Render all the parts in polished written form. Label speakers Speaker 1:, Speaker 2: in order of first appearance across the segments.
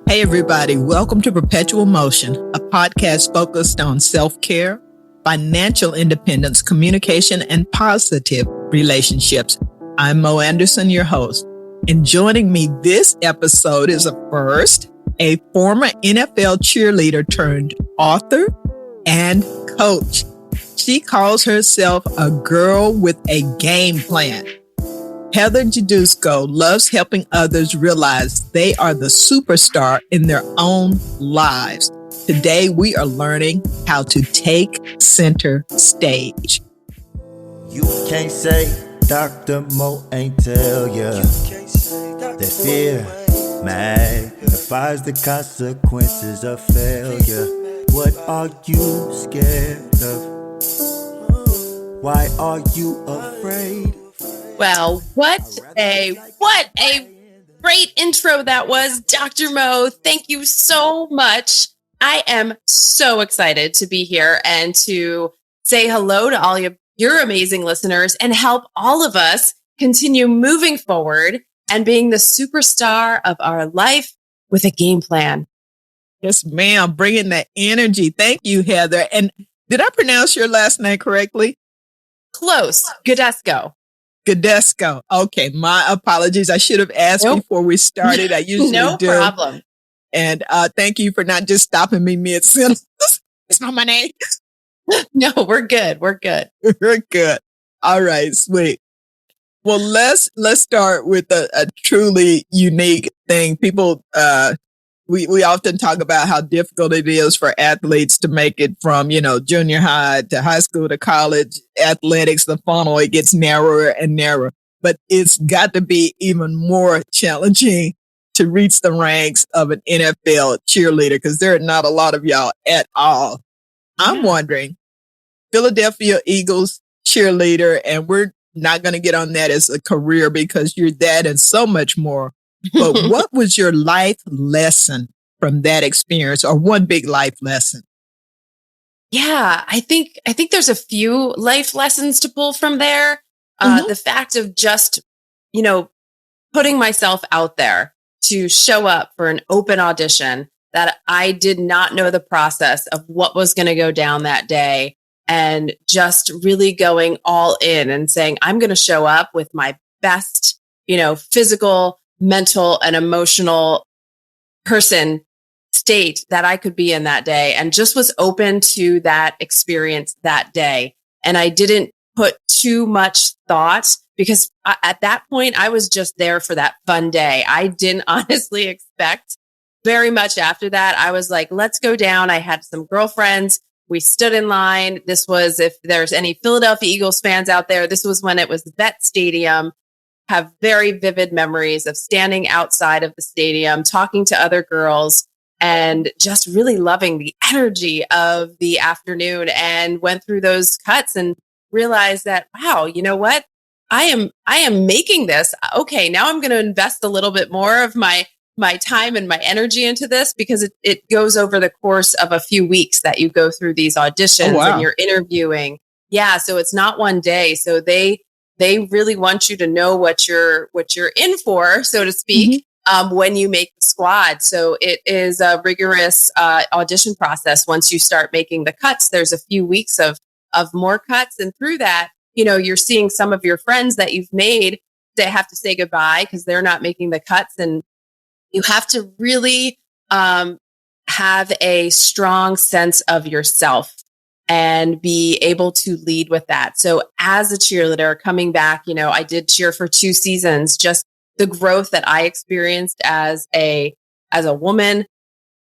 Speaker 1: Hey, everybody. Welcome to Perpetual Motion, a podcast focused on self-care, financial independence, communication, and positive relationships. I'm Mo Anderson, your host. And joining me this episode is a former NFL cheerleader turned author and coach. She calls herself a girl with a game plan. Heather Gidusko loves helping others realize they are the superstar in their own lives. Today, we are learning how to take center stage.
Speaker 2: You can't say Dr. Mo ain't tell ya that fear magnifies the consequences of failure. What are you scared of? Why are you afraid?
Speaker 3: Well, what a great intro that was, Dr. Mo. Thank you so much. I am so excited to be here and to say hello to all your amazing listeners and help all of us continue moving forward and being the superstar of our life with a game plan.
Speaker 1: Yes, ma'am. Bringing that energy. Thank you, Heather. And did I pronounce your last name correctly?
Speaker 3: Close. Gidusko.
Speaker 1: Gidusko. Okay, my apologies. I should have asked before we started. I usually
Speaker 3: no
Speaker 1: do.
Speaker 3: No problem.
Speaker 1: And thank you for not just stopping me mid-sentence. It's not my name.
Speaker 3: No, we're good. We're good.
Speaker 1: We're good. All right, sweet. Well, let's start with a truly unique thing. People, we often talk about how difficult it is for athletes to make it from, junior high to high school to college. Athletics, the funnel, it gets narrower and narrower. But it's got to be even more challenging to reach the ranks of an NFL cheerleader because there are not a lot of y'all at all. I'm wondering, Philadelphia Eagles cheerleader, and we're not going to get on that as a career because you're that and so much more. But what was your life lesson from that experience, or one big life lesson?
Speaker 3: Yeah, I think there's a few life lessons to pull from there. The fact of just, putting myself out there to show up for an open audition that I did not know the process of what was going to go down that day, and just really going all in and saying, I'm going to show up with my best, physical, mental, and emotional person state that I could be in that day, and just was open to that experience that day. And I didn't put too much thought because at that point I was just there for that fun day. I didn't honestly expect very much after that. I was like, let's go down. I had some girlfriends. We stood in line. This was, if there's any Philadelphia Eagles fans out there, this was when it was the Vet Stadium. Have very vivid memories of standing outside of the stadium, talking to other girls, and just really loving the energy of the afternoon, and went through those cuts and realized that, wow, you know what? I am making this. Okay, now I'm going to invest a little bit more of my time and my energy into this, because it goes over the course of a few weeks that you go through these auditions and you're interviewing. Yeah. So it's not one day. So they really want you to know what you're in for, so to speak, when you make the squad. So it is a rigorous audition process. Once you start making the cuts, there's a few weeks of more cuts. And through that, you're seeing some of your friends that you've made, they have to say goodbye because they're not making the cuts. And you have to really have a strong sense of yourself and be able to lead with that. So as a cheerleader coming back, I did cheer for 2 seasons. Just the growth that I experienced as a woman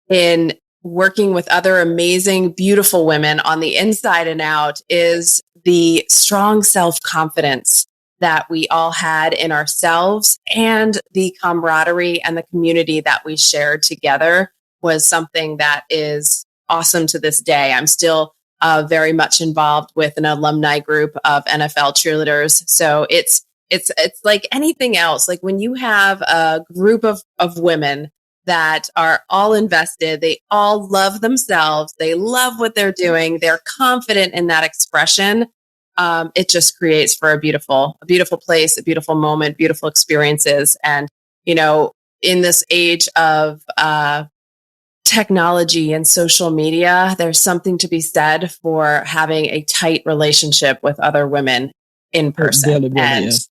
Speaker 3: in working with other amazing, beautiful women on the inside and out is the strong self-confidence that we all had in ourselves, and the camaraderie and the community that we shared together was something that is awesome to this day. I'm still very much involved with an alumni group of NFL cheerleaders. So it's like anything else. Like when you have a group of women that are all invested, they all love themselves, they love what they're doing, they're confident in that expression. It just creates for a beautiful place, a beautiful moment, beautiful experiences. And, in this age of technology and social media, there's something to be said for having a tight relationship with other women in person.
Speaker 1: Really, really
Speaker 3: And,
Speaker 1: is.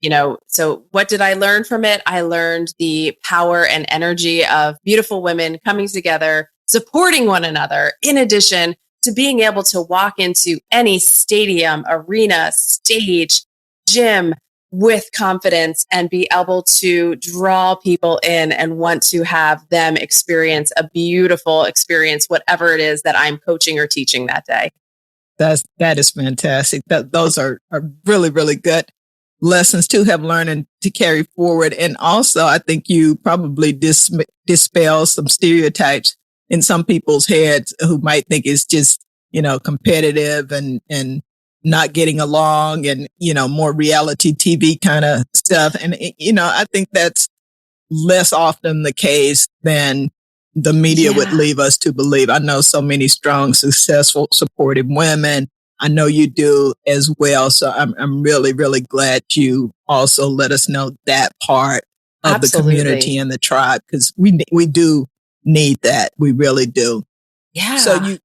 Speaker 3: so what did I learn from it? I learned the power and energy of beautiful women coming together, supporting one another, in addition to being able to walk into any stadium, arena, stage, gym with confidence and be able to draw people in and want to have them experience a beautiful experience, whatever it is that I'm coaching or teaching that day.
Speaker 1: That is fantastic. Those are really, really good lessons to have learned and to carry forward. And also, I think you probably dispel some stereotypes in some people's heads who might think it's just, competitive and not getting along and, more reality TV kind of stuff. And, I think that's less often the case than the media would leave us to believe. I know so many strong, successful, supportive women. I know you do as well. So I'm really, really glad you also let us know that part of the community and the tribe, because we do need that. We really do.
Speaker 3: Yeah.
Speaker 1: So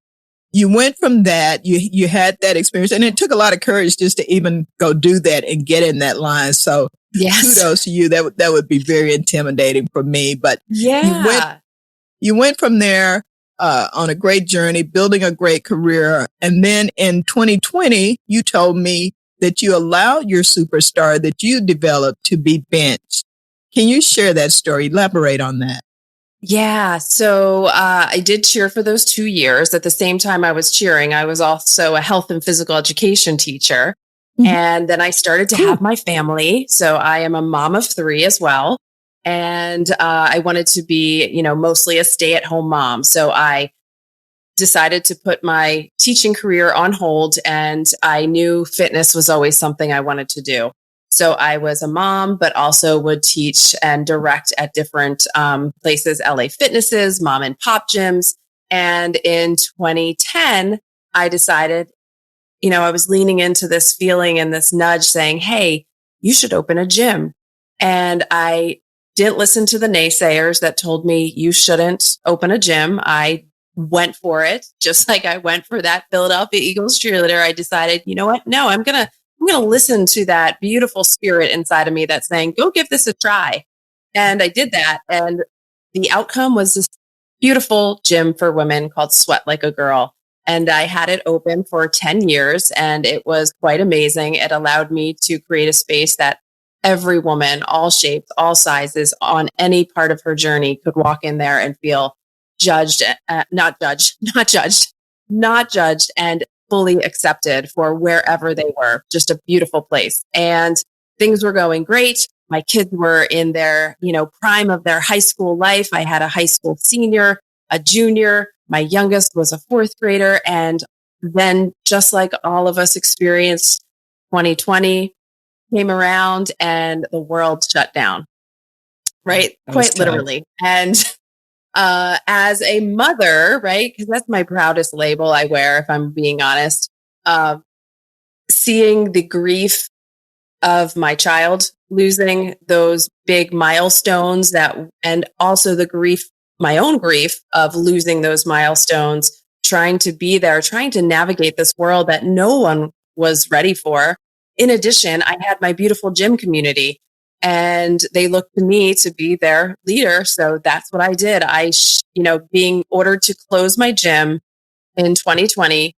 Speaker 1: you went from that, you had that experience, and it took a lot of courage just to even go do that and get in that line. So kudos to you. That would be very intimidating for me, but you went from there on a great journey, building a great career. And then in 2020, you told me that you allowed your superstar that you developed to be benched. Can you share that story? Elaborate on that.
Speaker 3: Yeah. So I did cheer for those 2 years. At the same time I was cheering, I was also a health and physical education teacher. Mm-hmm. And then I started to have my family. So I am a mom of 3 as well. And I wanted to be, mostly a stay-at-home mom. So I decided to put my teaching career on hold. And I knew fitness was always something I wanted to do. So I was a mom, but also would teach and direct at different places, LA Fitnesses, mom and pop gyms. And in 2010, I decided, I was leaning into this feeling and this nudge saying, hey, you should open a gym. And I didn't listen to the naysayers that told me you shouldn't open a gym. I went for it, just like I went for that Philadelphia Eagles cheerleader. I decided, you know what? No, I'm going to listen to that beautiful spirit inside of me that's saying, go give this a try. And I did that. And the outcome was this beautiful gym for women called Sweat Like a Girl. And I had it open for 10 years and it was quite amazing. It allowed me to create a space that every woman, all shapes, all sizes, on any part of her journey could walk in there and feel not judged and fully accepted for wherever they were. Just a beautiful place. And things were going great. My kids were in their, prime of their high school life. I had a high school senior, a junior. My youngest was a 4th grader. And then just like all of us experienced, 2020 came around and the world shut down, right? Quite literally. And as a mother, right? Because that's my proudest label I wear, if I'm being honest. Seeing the grief of my child losing those big milestones and also my own grief of losing those milestones, trying to be there, trying to navigate this world that no one was ready for. In addition, I had my beautiful gym community. And they looked to me to be their leader. So that's what I did. Being ordered to close my gym in 2020,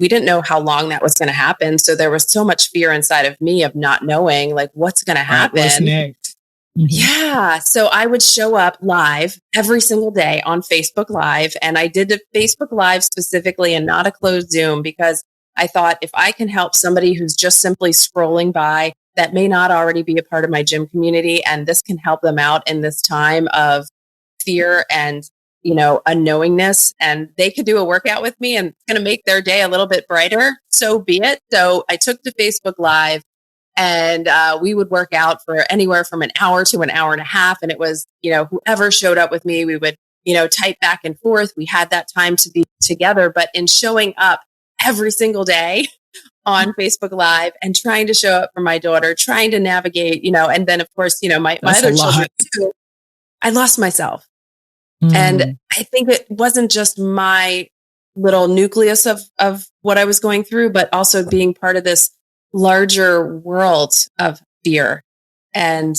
Speaker 3: we didn't know how long that was going to happen. So there was so much fear inside of me of not knowing, like, what's going to happen.
Speaker 1: What's next?
Speaker 3: Mm-hmm. Yeah. So I would show up live every single day on Facebook Live. And I did a Facebook Live specifically and not a closed Zoom, because I thought if I can help somebody who's just simply scrolling by that may not already be a part of my gym community, and this can help them out in this time of fear and, unknowingness, and they could do a workout with me and it's going to make their day a little bit brighter, so be it. So I took to Facebook Live and we would work out for anywhere from an hour to an hour and a half. And it was, whoever showed up with me, we would, type back and forth. We had that time to be together, but in showing up every single day on Facebook Live and trying to show up for my daughter, trying to navigate, and then of course, my other children too, I lost myself. And I think it wasn't just my little nucleus of what I was going through, but also being part of this larger world of fear and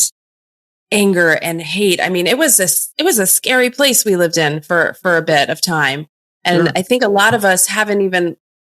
Speaker 3: anger and hate. I mean, it was a scary place we lived in for a bit of time. And
Speaker 1: Sure.
Speaker 3: I think a lot of us haven't even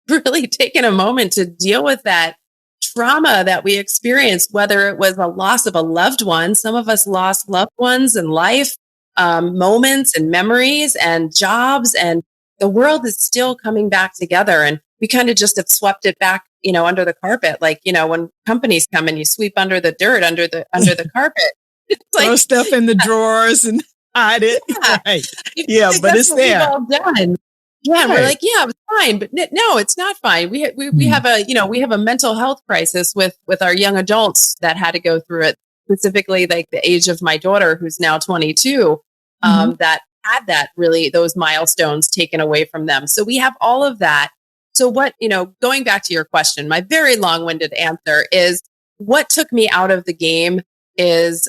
Speaker 3: really taken a moment to deal with that trauma that we experienced, whether it was a loss of a loved one. Some of us lost loved ones in life, moments and memories and jobs, and the world is still coming back together. And we kind of just have swept it back, under the carpet. Like, when companies come and you sweep under the dirt, under the carpet. It's
Speaker 1: Throw
Speaker 3: like,
Speaker 1: stuff in the drawers and hide it.
Speaker 3: yeah,
Speaker 1: Right. Yeah, but it's there.
Speaker 3: We've all done. Yeah, and we're like, yeah, it's fine, but no, it's not fine. We have we have a mental health crisis with our young adults that had to go through it. Specifically, like the age of my daughter, who's now 22, that had those milestones taken away from them. So we have all of that. So what, going back to your question, my very long-winded answer is what took me out of the game is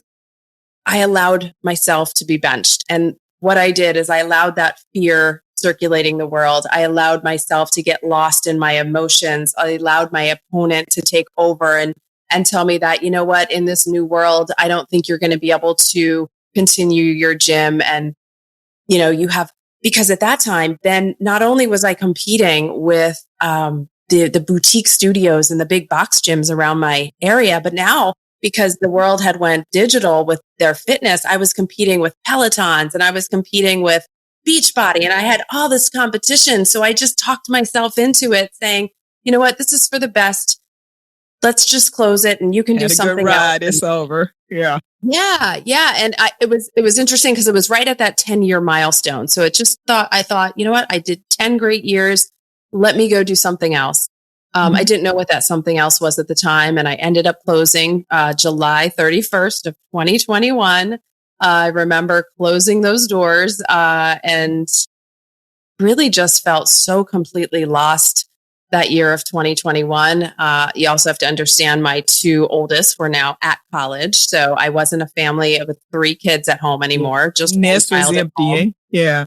Speaker 3: I allowed myself to be benched. And what I did is I allowed that fear circulating the world. I allowed myself to get lost in my emotions. I allowed my opponent to take over and tell me that, you know what, in this new world, I don't think you're going to be able to continue your gym. And, because at that time, then not only was I competing with the boutique studios and the big box gyms around my area, but now because the world had went digital with their fitness, I was competing with Pelotons and I was competing with Beachbody and I had all this competition. So I just talked myself into it saying, you know what, this is for the best. Let's just close it and you can do something else.
Speaker 1: It's over. Yeah.
Speaker 3: Yeah. Yeah. And it was interesting because it was right at that 10-year milestone. So I thought, you know what, I did 10 great years. Let me go do something else. I didn't know what that something else was at the time. And I ended up closing July 31st of 2021. I remember closing those doors and really just felt so completely lost that year of 2021. You also have to understand my two oldest were now at college. So I wasn't a family with 3 kids at home anymore. Just
Speaker 1: nest was emptying. Yeah.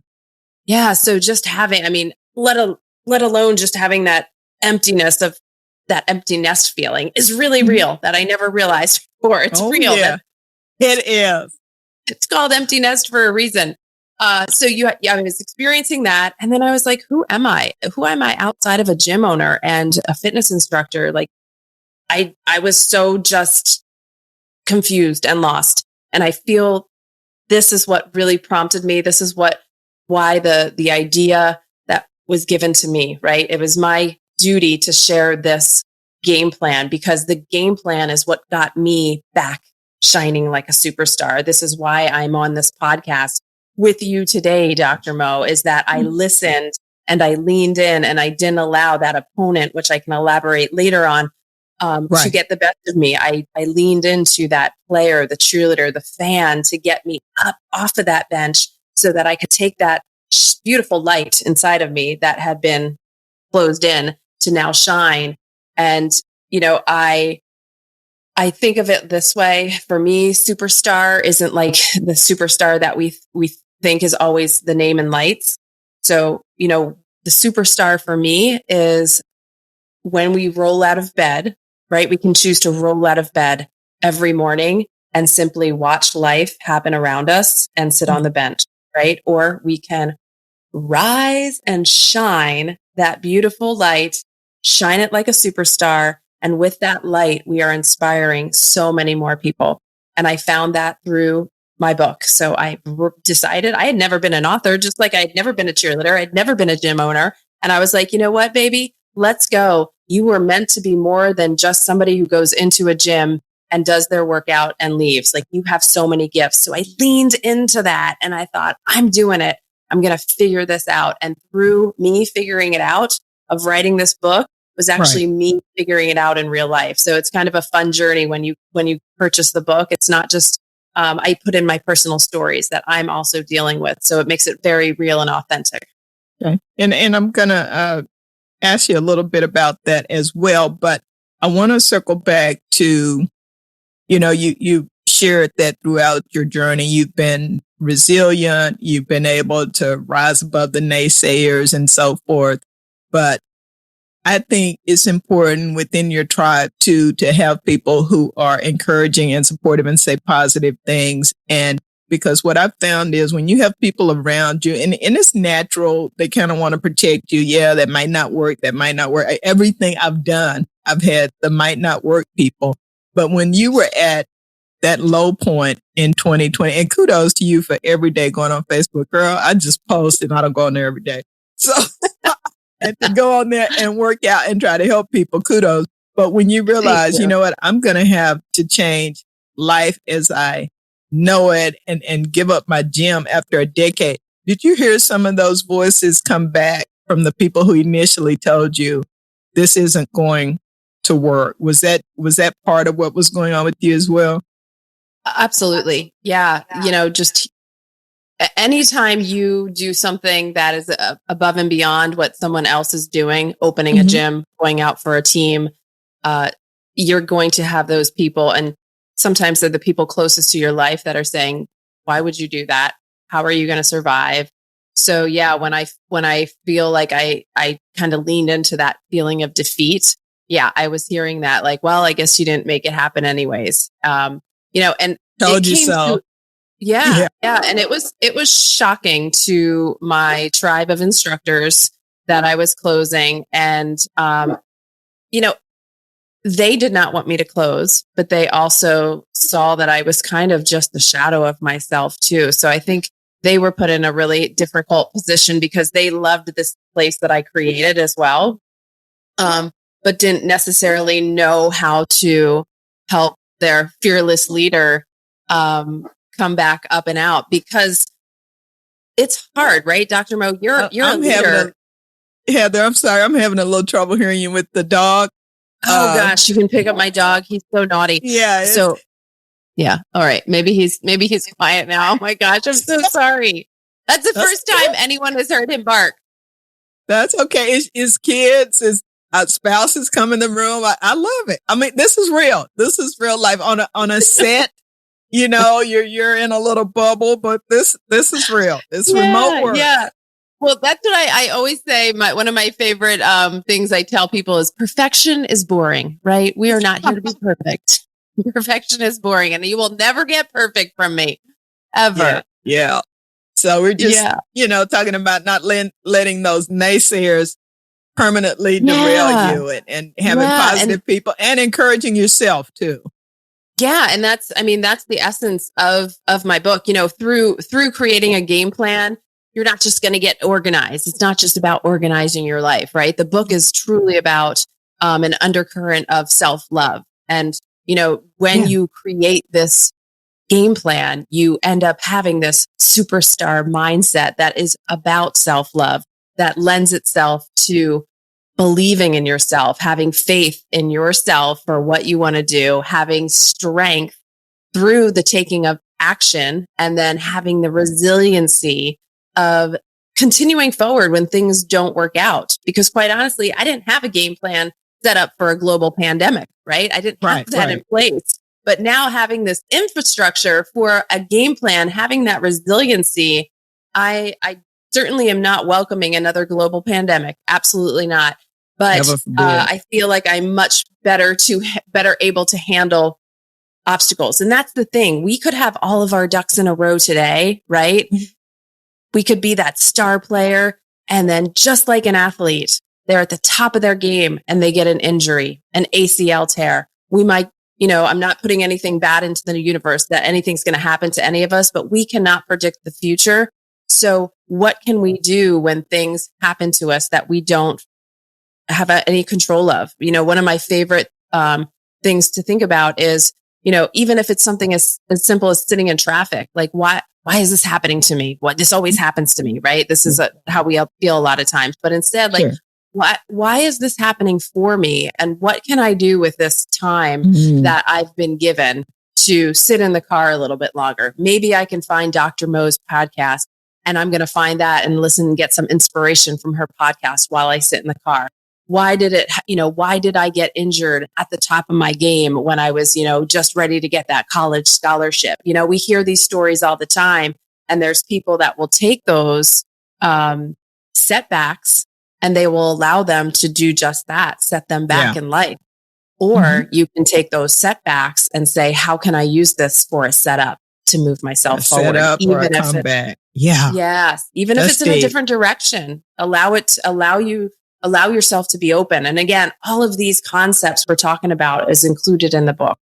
Speaker 3: Yeah. So just having, let alone just having that emptiness of that empty nest feeling is really real that I never realized before. It's real.
Speaker 1: Yeah. It is.
Speaker 3: It's called empty nest for a reason. I was experiencing that. And then I was like, who am I? Who am I outside of a gym owner and a fitness instructor? Like I was so just confused and lost. And I feel this is what really prompted me. This is why the idea that was given to me, right? It was my duty to share this game plan because the game plan is what got me back shining like a superstar. This is why I'm on this podcast with you today, Dr. Mo, is that I listened and I leaned in and I didn't allow that opponent, which I can elaborate later on, to get the best of me. I leaned into that player, the cheerleader, the fan to get me up off of that bench so that I could take that beautiful light inside of me that had been closed in to now shine. And, I think of it this way. For me, superstar isn't like the superstar that we think is always the name in lights. So, the superstar for me is when we roll out of bed, right? We can choose to roll out of bed every morning and simply watch life happen around us and sit on the bench, right? Or we can rise and shine that beautiful light, shine it like a superstar. And with that light, we are inspiring so many more people. And I found that through my book. So I decided I had never been an author, just like I had never been a cheerleader. I'd never been a gym owner. And I was like, you know what, baby, let's go. You were meant to be more than just somebody who goes into a gym and does their workout and leaves. Like you have so many gifts. So I leaned into that and I thought, I'm doing it. I'm going to figure this out. And through me figuring it out of writing this book was actually me figuring it out in real life. So it's kind of a fun journey when you purchase the book. It's not just, I put in my personal stories that I'm also dealing with. So it makes it very real and authentic.
Speaker 1: Okay. And I'm going to ask you a little bit about that as well. But I want to circle back to, you shared that throughout your journey, you've been resilient. You've been able to rise above the naysayers and so forth. But I think it's important within your tribe too, to have people who are encouraging and supportive and say positive things. And because what I've found is when you have people around you and it's natural, they kind of want to protect you. Yeah, that might not work. That might not work. Everything I've done, I've had the might not work people. But when you were at that low point in 2020, and kudos to you for every day going on Facebook, girl, I just post and I don't go on there every day. So, and to go on there and work out and try to help people, kudos. But when you realize, you know what, I'm going to have to change life as I know it and give up my gym after a decade. Did you hear some of those voices come back from the people who initially told you this isn't going to work? Was that part of what was going on with you as well?
Speaker 3: Absolutely. Yeah. You know, just anytime you do something that is above and beyond what someone else is doing, opening a gym, going out for a team, you're going to have those people. And sometimes they're the people closest to your life that are saying, why would you do that? How are you going to survive? So yeah, when I feel like I kind of leaned into that feeling of defeat, yeah, I was hearing that like, well, I guess you didn't make it happen anyways. You know, and
Speaker 1: told you so.
Speaker 3: Yeah. And it was shocking to my tribe of instructors that I was closing. And, you know, they did not want me to close, but they also saw that I was kind of just the shadow of myself too. So I think they were put in a really difficult position because they loved this place that I created as well. But didn't necessarily know how to help their fearless leader, come back up and out because it's hard, right? Dr. Mo, you're a leader.
Speaker 1: Heather, I'm sorry. I'm having a little trouble hearing you with the dog.
Speaker 3: Oh gosh, you can pick up my dog. He's so naughty.
Speaker 1: Yeah.
Speaker 3: So yeah. All right. Maybe he's quiet now. Oh my gosh. I'm so sorry. That's the first time anyone has heard him bark.
Speaker 1: That's okay. His kids, his spouses come in the room. I love it. I mean, this is real. This is real life on a set. You know, you're in a little bubble, but this is real. It's remote work.
Speaker 3: Yeah. Well, that's what I always say. One of my favorite things I tell people is perfection is boring, right? We are not here to be perfect. Perfection is boring and you will never get perfect from me ever.
Speaker 1: Yeah. So we're just, you know, talking about not letting those naysayers permanently derail you and having positive people and encouraging yourself too.
Speaker 3: Yeah. And that's the essence of my book, you know, through creating a game plan. You're not just going to get organized. It's not just about organizing your life, right? The book is truly about an undercurrent of self-love. And, you know, when you create this game plan, you end up having this superstar mindset that is about self-love, that lends itself to believing in yourself, having faith in yourself for what you want to do, having strength through the taking of action, and then having the resiliency of continuing forward when things don't work out. Because quite honestly, I didn't have a game plan set up for a global pandemic, right? I didn't have that in place. But now having this infrastructure for a game plan, having that resiliency, I certainly am not welcoming another global pandemic. Absolutely not. But I feel like I'm much better able to handle obstacles. And that's the thing. We could have all of our ducks in a row today, right? We could be that star player. And then just like an athlete, they're at the top of their game and they get an injury, an ACL tear. We might, you know, I'm not putting anything bad into the universe that anything's going to happen to any of us, but we cannot predict the future. So what can we do when things happen to us that we don't have any control of? You know, one of my favorite things to think about is, you know, even if it's something as simple as sitting in traffic, like why is this happening to me? This always happens to me, right? This is how we feel a lot of times. But instead, like, why is this happening for me? And what can I do with this time that I've been given to sit in the car a little bit longer? Maybe I can find Dr. Mo's podcast and I'm going to find that and listen and get some inspiration from her podcast while I sit in the car. Why did I get injured at the top of my game when I was, you know, just ready to get that college scholarship? You know, we hear these stories all the time. And there's people that will take those setbacks and they will allow them to do just that, set them back in life. Or you can take those setbacks and say, how can I use this for a setup to move myself forward?
Speaker 1: Set up or a comeback. Yeah.
Speaker 3: Yes. Even if it's in a different direction, allow yourself to be open. And again, all of these concepts we're talking about is included in the book.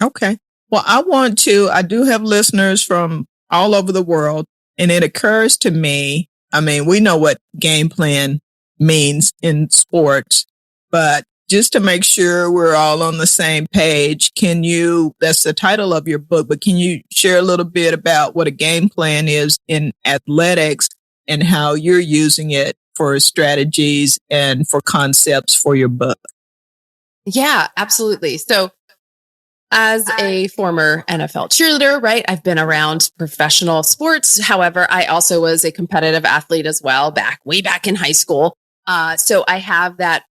Speaker 1: Okay. Well, I do have listeners from all over the world, and it occurs to me, I mean, we know what game plan means in sports, but just to make sure we're all on the same page, that's the title of your book, but can you share a little bit about what a game plan is in athletics and how you're using it for strategies and for concepts for your book?
Speaker 3: Yeah, absolutely. So as a former NFL cheerleader, right, I've been around professional sports. However, I also was a competitive athlete as well, way back in high school. So I have that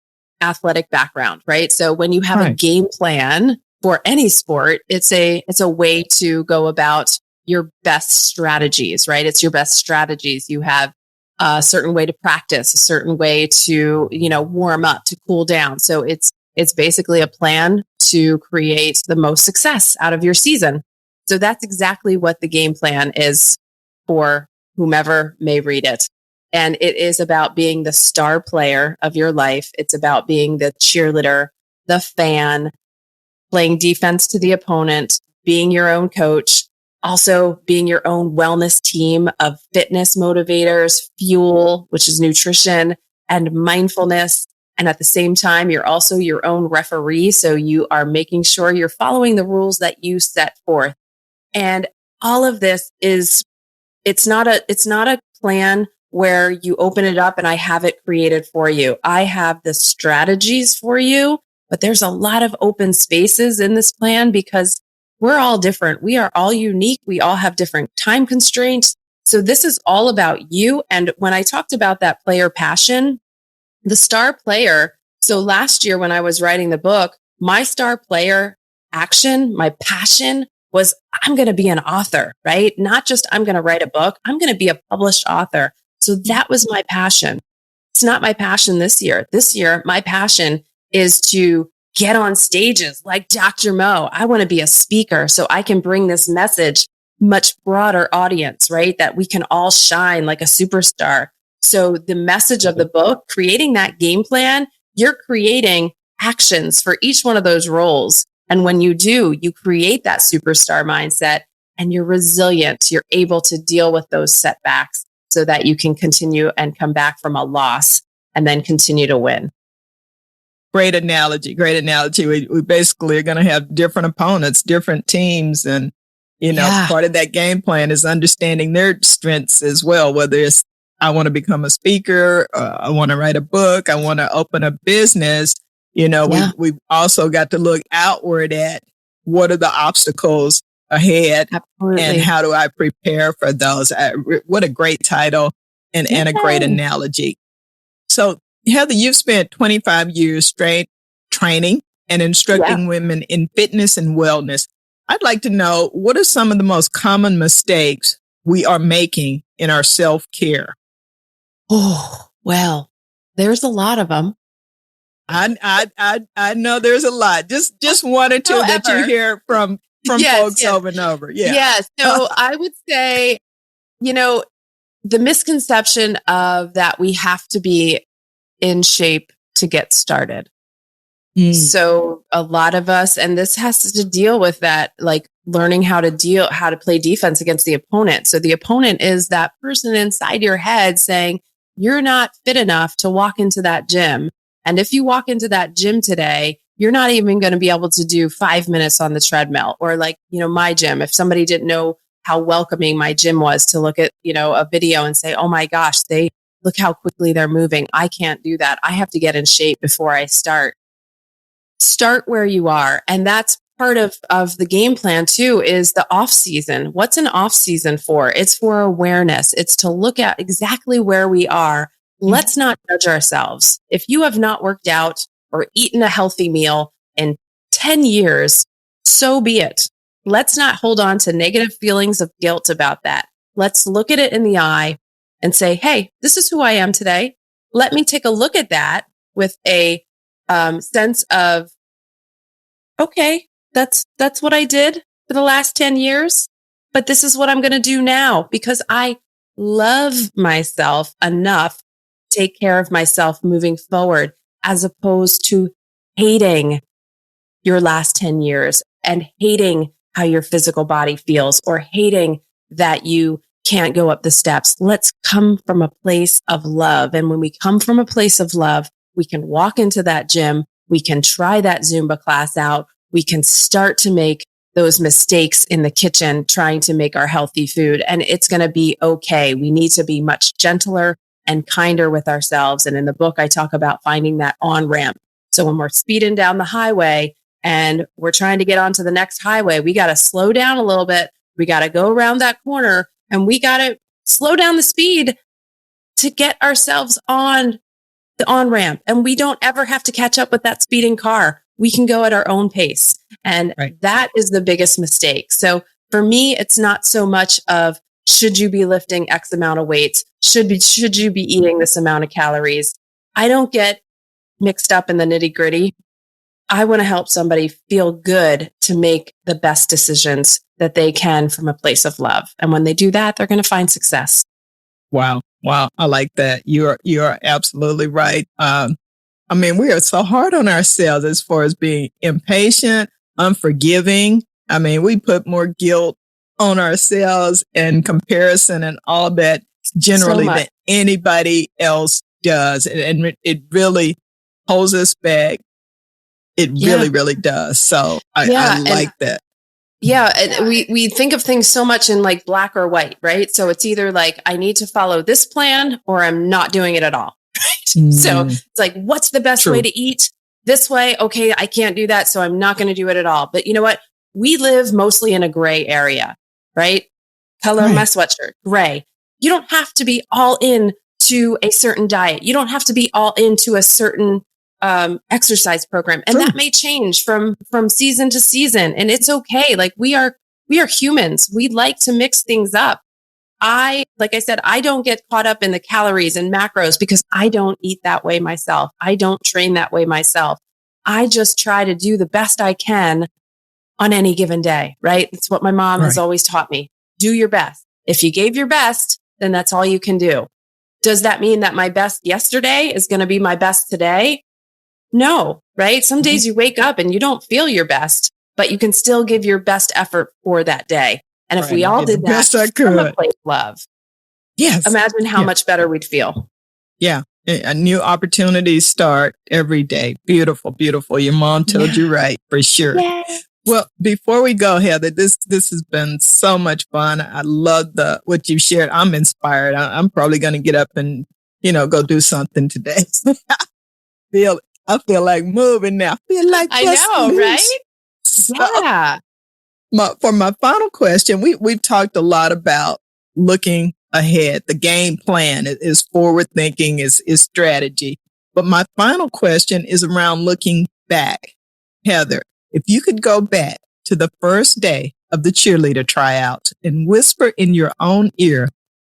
Speaker 3: athletic background, right? So when you have a game plan for any sport, it's a way to go about your best strategies, right? It's your best strategies. You have a certain way to practice, a certain way to, warm up, to cool down. So it's basically a plan to create the most success out of your season. So that's exactly what the game plan is for whomever may read it. And it is about being the star player of your life. It's about being the cheerleader, the fan, playing defense to the opponent, being your own coach, also being your own wellness team of fitness motivators, fuel, which is nutrition, and mindfulness. And at the same time, you're also your own referee. So you are making sure you're following the rules that you set forth. And all of this it's not a plan where you open it up and I have it created for you. I have the strategies for you, but there's a lot of open spaces in this plan because we're all different. We are all unique. We all have different time constraints. So this is all about you. And when I talked about that player passion, the star player. So last year when I was writing the book, my star player action, my passion was I'm going to be an author, right? Not just I'm going to write a book. I'm going to be a published author. So that was my passion. It's not my passion this year. This year, my passion is to get on stages like Dr. Mo. I want to be a speaker so I can bring this message much broader audience, right? That we can all shine like a superstar. So the message of the book, creating that game plan, you're creating actions for each one of those roles. And when you do, you create that superstar mindset and you're resilient. You're able to deal with those setbacks so that you can continue and come back from a loss and then continue to win.
Speaker 1: Great analogy. Great analogy. We basically are going to have different opponents, different teams. And, part of that game plan is understanding their strengths as well, whether it's I want to become a speaker, I want to write a book, I want to open a business. We've also got to look outward at what are the obstacles ahead. Absolutely. And how do I prepare for those? What a great title and a great analogy. So Heather, you've spent 25 years straight training and instructing women in fitness and wellness. I'd like to know, what are some of the most common mistakes we are making in our self-care?
Speaker 3: Oh, well, there's a lot of them.
Speaker 1: I know there's a lot. Just one or two that you hear from folks over and over. Yeah.
Speaker 3: Yeah. So I would say, the misconception of that we have to be in shape to get started. So a lot of us, and this has to deal with that, like learning how to play defense against the opponent. So the opponent is that person inside your head saying, you're not fit enough to walk into that gym. And if you walk into that gym today, you're not even going to be able to do 5 minutes on the treadmill. Or like, my gym, if somebody didn't know how welcoming my gym was to look at, a video and say, oh my gosh, look how quickly they're moving. I can't do that. I have to get in shape before I start. Start where you are. And that's part of the game plan too, is the off season. What's an off season for? It's for awareness. It's to look at exactly where we are. Let's not judge ourselves. If you have not worked out or eaten a healthy meal in 10 years, so be it. Let's not hold on to negative feelings of guilt about that. let's look at it in the eye and say, hey, this is who I am today. Let me take a look at that with a sense of, okay, that's what I did for the last 10 years, but this is what I'm going to do now because I love myself enough to take care of myself moving forward, as opposed to hating your last 10 years and hating how your physical body feels or hating that you can't go up the steps. Let's come from a place of love. And when we come from a place of love, we can walk into that gym. We can try that Zumba class out. We can start to make those mistakes in the kitchen, trying to make our healthy food. And it's going to be okay. We need to be much gentler and kinder with ourselves. And in the book, I talk about finding that on ramp. So when we're speeding down the highway and we're trying to get onto the next highway, we got to slow down a little bit. We got to go around that corner and we got to slow down the speed to get ourselves on the on ramp. And we don't ever have to catch up with that speeding car. We can go at our own pace. And that is the biggest mistake. So for me, it's not so much of, should you be lifting X amount of weights? Should you be eating this amount of calories? I don't get mixed up in the nitty gritty. I want to help somebody feel good to make the best decisions that they can from a place of love. And when they do that, they're going to find success.
Speaker 1: Wow. I like that. You are absolutely right. I mean, we are so hard on ourselves as far as being impatient, unforgiving. I mean, we put more guilt on ourselves and comparison and all that generally than anybody else does. And it really holds us back. It really, really does. So I like that.
Speaker 3: Yeah. And we think of things so much in like black or white, right? So it's either like, I need to follow this plan or I'm not doing it at all. Right? So it's like, what's the best way to eat? This way? Okay, I can't do that. So I'm not going to do it at all. But you know what? We live mostly in a gray area, right? Color of my sweatshirt, gray. You don't have to be all in to a certain diet. You don't have to be all into a certain exercise program. And that may change from season to season. And it's okay. Like we are humans. We like to mix things up. Like I said, I don't get caught up in the calories and macros because I don't eat that way myself. I don't train that way myself. I just try to do the best I can on any given day, right? It's what my mom has always taught me. Do your best. If you gave your best, then that's all you can do. Does that mean that my best yesterday is going to be my best today? No, right? Some days you wake up and you don't feel your best, but you can still give your best effort for that day. And if we all did that from a place of love, imagine how much better we'd feel. Yeah.
Speaker 1: A new opportunities start every day. Beautiful, beautiful. Your mom told you right, for sure. Yes. Well, before we go, Heather, this has been so much fun. I love what you shared. I'm inspired. I'm probably going to get up and, go do something today. I feel like moving now.
Speaker 3: I know, right?
Speaker 1: So, for my final question, we've talked a lot about looking ahead. The game plan is forward thinking, is strategy. But my final question is around looking back. Heather, if you could go back to the first day of the cheerleader tryout and whisper in your own ear,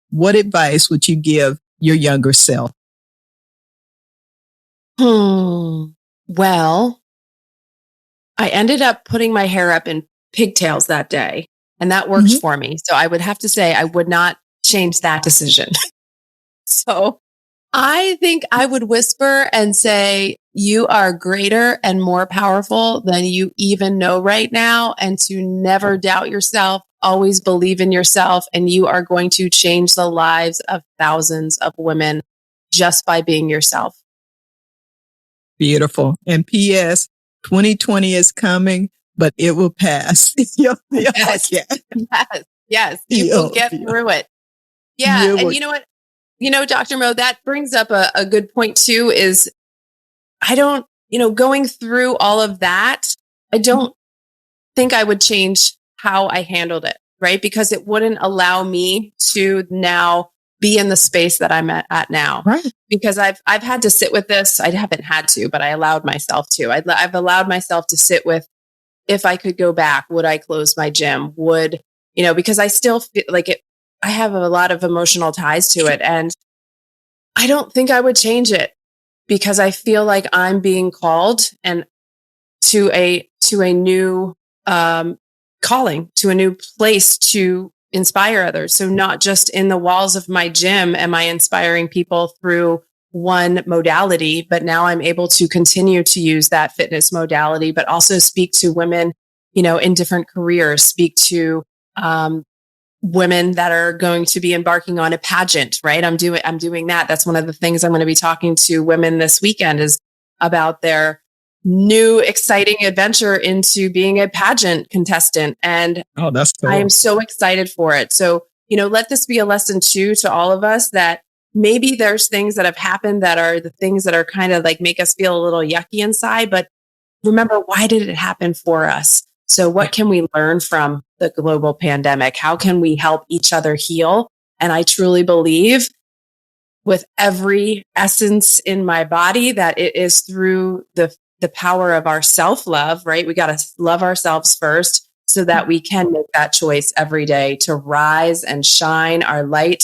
Speaker 1: what advice would you give your younger self?
Speaker 3: Well, I ended up putting my hair up in pigtails that day, and that worked for me. So I would have to say I would not change that decision. So I think I would whisper and say, you are greater and more powerful than you even know right now, and to never doubt yourself, always believe in yourself, and you are going to change the lives of thousands of women just by being yourself.
Speaker 1: Beautiful. And P.S., 2020 is coming, but it will pass.
Speaker 3: Yes. You will get through it. Yeah. And you know what? Dr. Mo, that brings up a good point too, is going through all of that, I don't think I would change how I handled it, right? Because it wouldn't allow me to now be in the space that I'm at now. Right. Because I've had to sit with this. I haven't had to, but I allowed myself to. I've allowed myself to sit with, if I could go back, would I close my gym? Because I still feel like it. I have a lot of emotional ties to it. And I don't think I would change it because I feel like I'm being called and to a new calling, to a new place to inspire others. So not just in the walls of my gym am I inspiring people through one modality, but now I'm able to continue to use that fitness modality, but also speak to women, in different careers, speak to women that are going to be embarking on a pageant, right? I'm doing that. That's one of the things I'm going to be talking to women this weekend is about their new exciting adventure into being a pageant contestant. And
Speaker 1: oh, that's cool.
Speaker 3: I am so excited for it. So, let this be a lesson too to all of us that maybe there's things that have happened that are the things that are kind of like make us feel a little yucky inside, but remember, why did it happen for us? So what can we learn from the global pandemic? How can we help each other heal? And I truly believe with every essence in my body that it is through the power of our self-love, right? We got to love ourselves first so that we can make that choice every day to rise and shine our light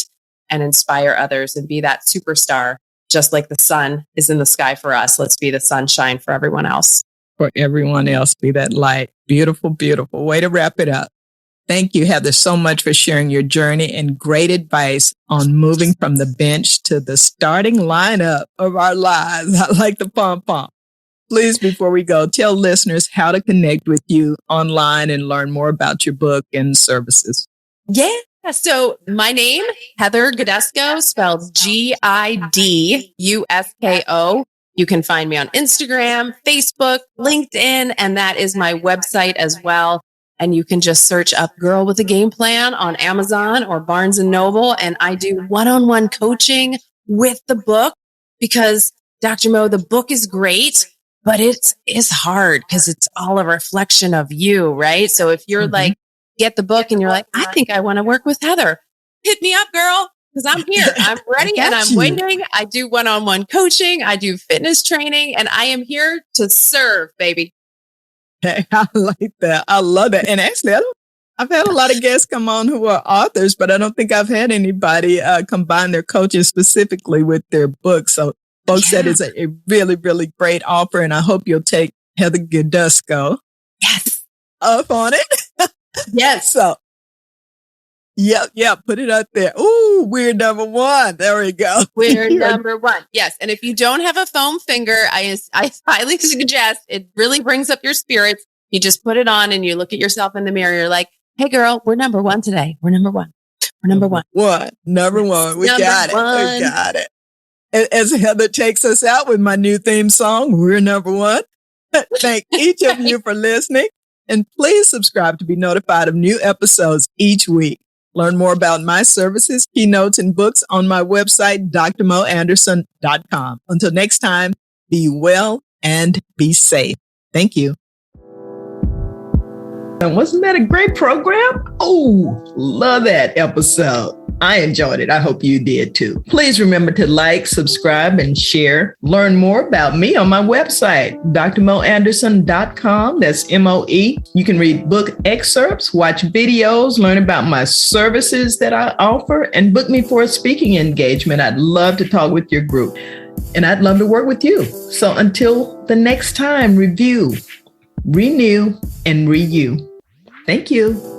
Speaker 3: and inspire others and be that superstar, just like the sun is in the sky for us. Let's be the sunshine for everyone else.
Speaker 1: For everyone else, be that light. Beautiful, beautiful. Way to wrap it up. Thank you, Heather, so much for sharing your journey and great advice on moving from the bench to the starting lineup of our lives. I like the pom-pom. Please, before we go, tell listeners how to connect with you online and learn more about your book and services.
Speaker 3: Yeah. So my name, Heather Gidusko, spelled Gidusko. You can find me on Instagram, Facebook, LinkedIn, and that is my website as well. And you can just search up Girl with a Game Plan on Amazon or Barnes and Noble. And I do one-on-one coaching with the book because Dr. Mo, the book is great, but it's hard because it's all a reflection of you, right? So if you're like, get the book and you're like, I think I want to work with Heather, hit me up, girl. Because I'm here, I'm ready and I'm waiting. I do one-on-one coaching. I do fitness training and I am here to serve, baby.
Speaker 1: Hey, I like that. I love that. And actually, I've had a lot of guests come on who are authors, but I don't think I've had anybody combine their coaching specifically with their book. So folks, that is a really, really great offer. And I hope you'll take Heather Gidusko up on it.
Speaker 3: Yes.
Speaker 1: So, Yep. Put it up there. Ooh, we're number one. There we go.
Speaker 3: We're number one. Yes. And if you don't have a foam finger, I highly suggest it really brings up your spirits. You just put it on and you look at yourself in the mirror. You're like, hey, girl, we're number one today. We're number one. We're number one.
Speaker 1: Number one. We got it. As Heather takes us out with my new theme song, we're number one. Thank each of you for listening. And please subscribe to be notified of new episodes each week. Learn more about my services, keynotes, and books on my website, drmoanderson.com. Until next time, be well and be safe. Thank you. And wasn't that a great program? Oh, love that episode. I enjoyed it. I hope you did too. Please remember to like, subscribe, and share. Learn more about me on my website, drmoanderson.com. That's MOE. You can read book excerpts, watch videos, learn about my services that I offer, and book me for a speaking engagement. I'd love to talk with your group, and I'd love to work with you. So until the next time, review, renew, and renew. Thank you.